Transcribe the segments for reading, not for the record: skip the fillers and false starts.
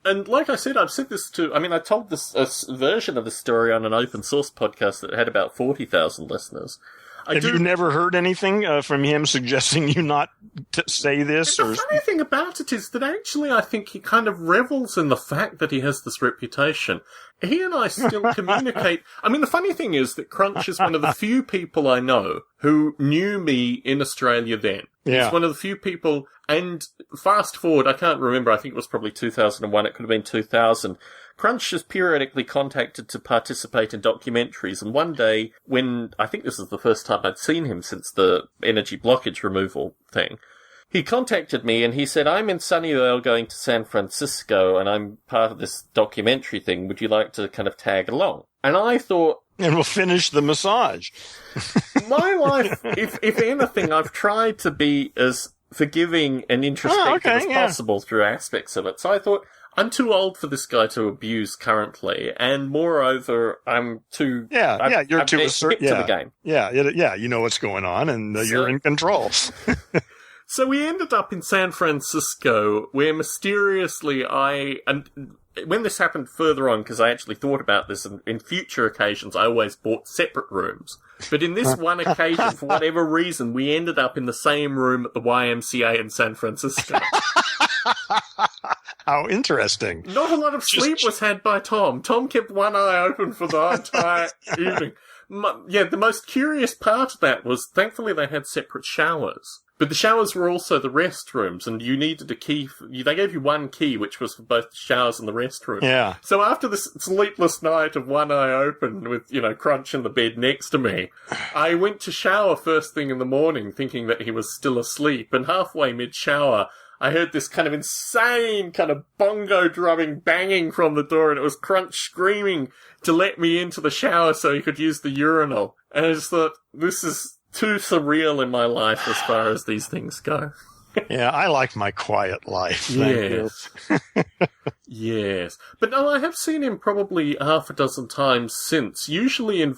And like I said, I've said this I told this version of the story on an open source podcast that had about 40,000 listeners. Have you never heard anything from him suggesting you not to say this? The funny thing about it is that actually I think he kind of revels in the fact that he has this reputation. He and I still communicate. I mean, the funny thing is that Crunch is one of the few people I know who knew me in Australia then. Yeah. He's one of the few people, and fast forward, I can't remember, I think it was probably 2001, it could have been 2000. Crunch is periodically contacted to participate in documentaries, and one day, when I think this is the first time I'd seen him since the energy blockage removal thing, he contacted me and he said, I'm in Sunnyvale going to San Francisco and I'm part of this documentary thing. Would you like to kind of tag along? And I thought... And we'll finish the massage. My life, if anything, I've tried to be as forgiving and introspective as possible through aspects of it. So I thought, I'm too old for this guy to abuse currently, and moreover, I'm too... you're too hip to the game. Yeah, you know what's going on, and you're in control. So we ended up in San Francisco, where mysteriously and when this happened further on, because I actually thought about this, and in future occasions I always bought separate rooms. But in this one occasion, for whatever reason, we ended up in the same room at the YMCA in San Francisco. How interesting. Not a lot of sleep was had by Tom. Tom kept one eye open for the entire evening. The most curious part of that was, thankfully they had separate showers. But the showers were also the restrooms, and you needed a key. They gave you one key, which was for both the showers and the restroom. Yeah. So after this sleepless night of one eye open with, Crunch in the bed next to me, I went to shower first thing in the morning thinking that he was still asleep, and halfway mid-shower, I heard this kind of insane kind of bongo drumming banging from the door, and it was Crunch screaming to let me into the shower so he could use the urinal. And I just thought, this is too surreal in my life as far as these things go. Yeah, I like my quiet life. Yes. Yes. But no, I have seen him probably half a dozen times since, usually in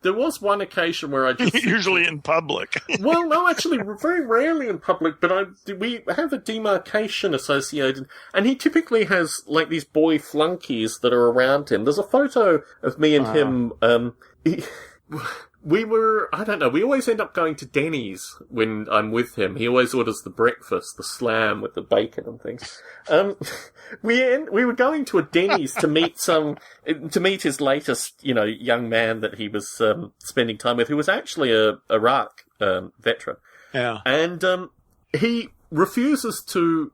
there was one occasion where I just... Usually in public. Well, no, actually, very rarely in public, but we have a demarcation associated, and he typically has, like, these boy flunkies that are around him. There's a photo of me and him, we always end up going to Denny's when I'm with him. He always orders the breakfast, the slam with the bacon and things. We were going to a Denny's to meet his latest, young man that he was spending time with, who was actually a Iraq veteran. Yeah. And he refuses to,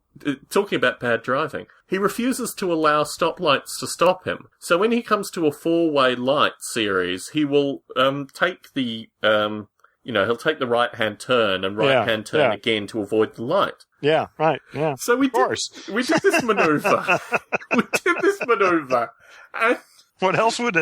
talking about bad driving, he refuses to allow stoplights to stop him. So when he comes to a four-way light series, he will take the, he'll take the right-hand turn and right-hand turn again to avoid the light. Yeah, right, yeah. So we did this maneuver. And what else would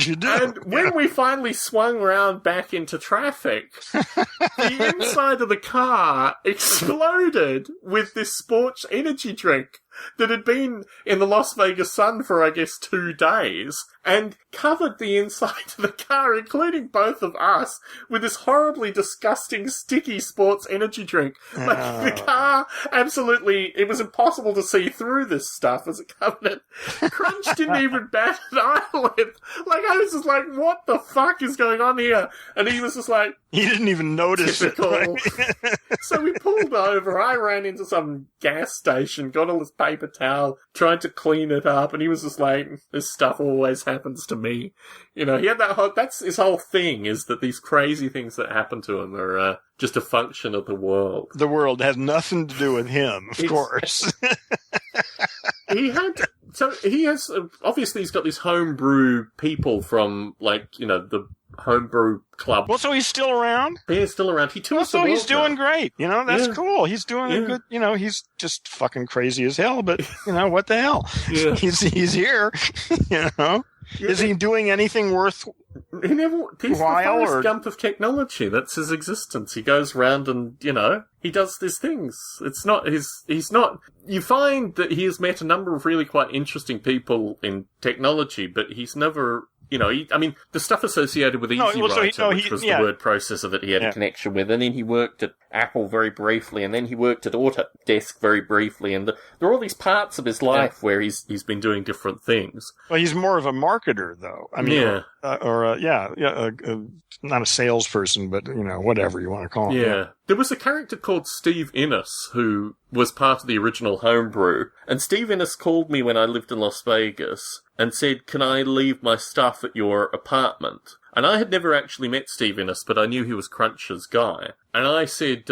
you do? And when we finally swung round back into traffic, the inside of the car exploded with this sports energy drink that had been in the Las Vegas sun for, I guess, 2 days, and covered the inside of the car, including both of us, with this horribly disgusting, sticky sports energy drink. Like, the car, absolutely, it was impossible to see through this stuff as it covered it. Crunch didn't even bat an eyelid. Like, I was just like, what the fuck is going on here? And he was just like... He didn't even notice typical. It. Right? So we pulled over, I ran into some gas station, got all this paper towel, tried to clean it up, and he was just like, this stuff always happens to me. He had that's his whole thing, is that these crazy things that happen to him are just a function of the world. The world has nothing to do with him, of course. Obviously he's got these homebrew people from, the homebrew club. Well, so he's still around? He is still around. He tours the so world he's doing now. Great. That's cool. He's doing a good, he's just fucking crazy as hell, but, what the hell? Yeah. He's here, Yeah. Is he doing anything he's the Forrest Gump of technology. That's his existence. He goes around and, he does these things. It's not he's not, you find that he has met a number of really quite interesting people in technology, but he's never the stuff associated with EasyWriter, which was the word processor that he had a connection with, and then he worked at Apple very briefly, and then he worked at Autodesk very briefly, and there are all these parts of his life where he's been doing different things. Well, he's more of a marketer, though. I mean, not a salesperson, but, whatever you want to call him. Yeah. There was a character called Steve Innes who was part of the original Homebrew, and Steve Innes called me when I lived in Las Vegas and said, "Can I leave my stuff at your apartment?" And I had never actually met Steve Innes, but I knew he was Crunch's guy. And I said,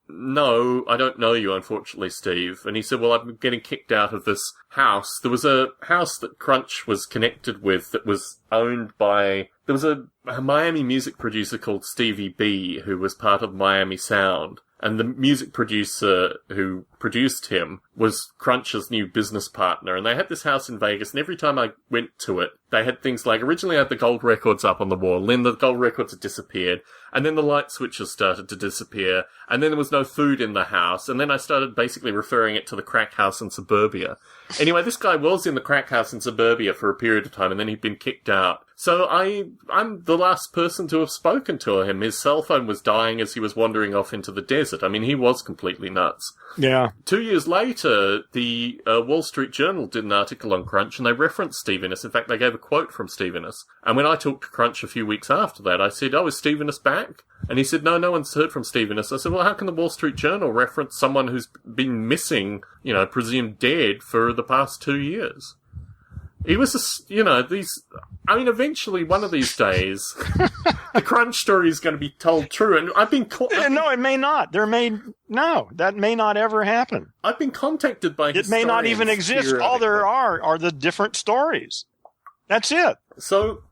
"No, I don't know you, unfortunately, Steve." And he said, "Well, I'm getting kicked out of this house." There was a house that Crunch was connected with that was owned by... There was a Miami music producer called Stevie B who was part of Miami Sound. And the music producer who produced him was Crunch's new business partner. And they had this house in Vegas, and every time I went to it, they had things like, originally I had the gold records up on the wall, then the gold records had disappeared, and then the light switches started to disappear, and then there was no food in the house, and then I started basically referring it to the crack house in suburbia. Anyway, this guy was in the crack house in suburbia for a period of time, and then he'd been kicked out. So I'm the last person to have spoken to him. His cell phone was dying as he was wandering off into the desert. I mean, he was completely nuts. Yeah. 2 years later, the Wall Street Journal did an article on Crunch, and they referenced Steve Innes. In fact, they gave a quote from Steve Innes. And when I talked to Crunch a few weeks after that, I said, "Oh, is Steve Innes back?" And he said, "No, no one's heard from Steve Innes." I said, "Well, how can the Wall Street Journal reference someone who's been missing, presumed dead for the past 2 years?" He was, eventually one of these days, the Crunch story is going to be told true. And I've been No, it may not. That may not ever happen. I've been contacted by It may not even exist. All there are the different stories. That's it. So,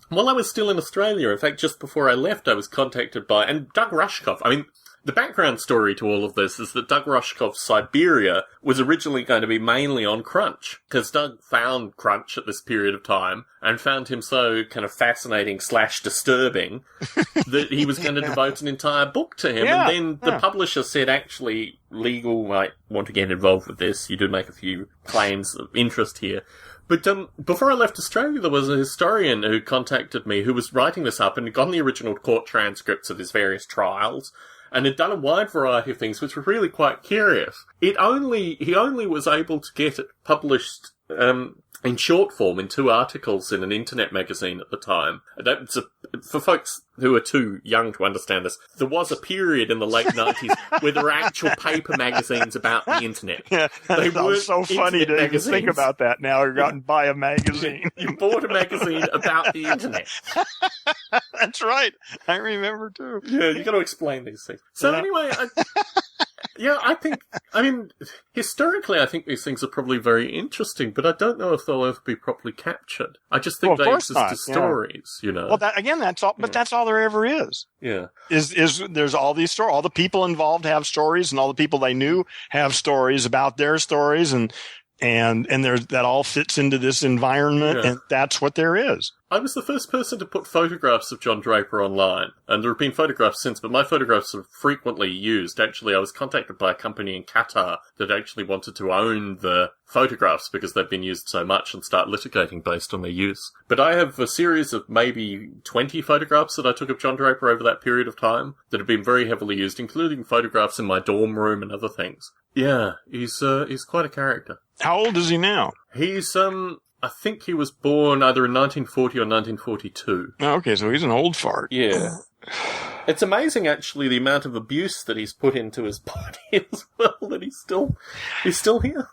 while I was still in Australia, in fact, just before I left, I was contacted by, and Doug Rushkoff, the background story to all of this is that Doug Rushkoff's Siberia was originally going to be mainly on Crunch, because Doug found Crunch at this period of time and found him so kind of fascinating / disturbing that he was going to devote an entire book to him. And then the publisher said, actually, legal might want to get involved with this. You do make a few claims of interest here. But before I left Australia, there was a historian who contacted me who was writing this up and had gotten the original court transcripts of his various trials, and had done a wide variety of things, which was really quite curious. He only was able to get it published in short form in 2 articles in an internet magazine at the time. For folks who are too young to understand this, there was a period in the late 90s where there were actual paper magazines about the internet. Yeah, they were so funny to even think about that now. You're out and buy a magazine. You bought a magazine about the internet. That's right. I remember too. Yeah, you got to explain these things. So anyway, historically, I think these things are probably very interesting, but I don't know if they'll ever be properly captured. I just think they exist as stories, Well, that's all. But that's all there ever is. Yeah. Is there's all these stories. All the people involved have stories, and all the people they knew have stories about their stories, and there's that all fits into this environment, and that's what there is. I was the first person to put photographs of John Draper online, and there have been photographs since, but my photographs are frequently used. Actually, I was contacted by a company in Qatar that actually wanted to own the photographs because they've been used so much and start litigating based on their use. But I have a series of maybe 20 photographs that I took of John Draper over that period of time that have been very heavily used, including photographs in my dorm room and other things. Yeah, he's quite a character. How old is he now? He's, I think he was born either in 1940 or 1942. Oh, okay, so he's an old fart. Yeah. It's amazing, actually, the amount of abuse that he's put into his body as well, that he's still here.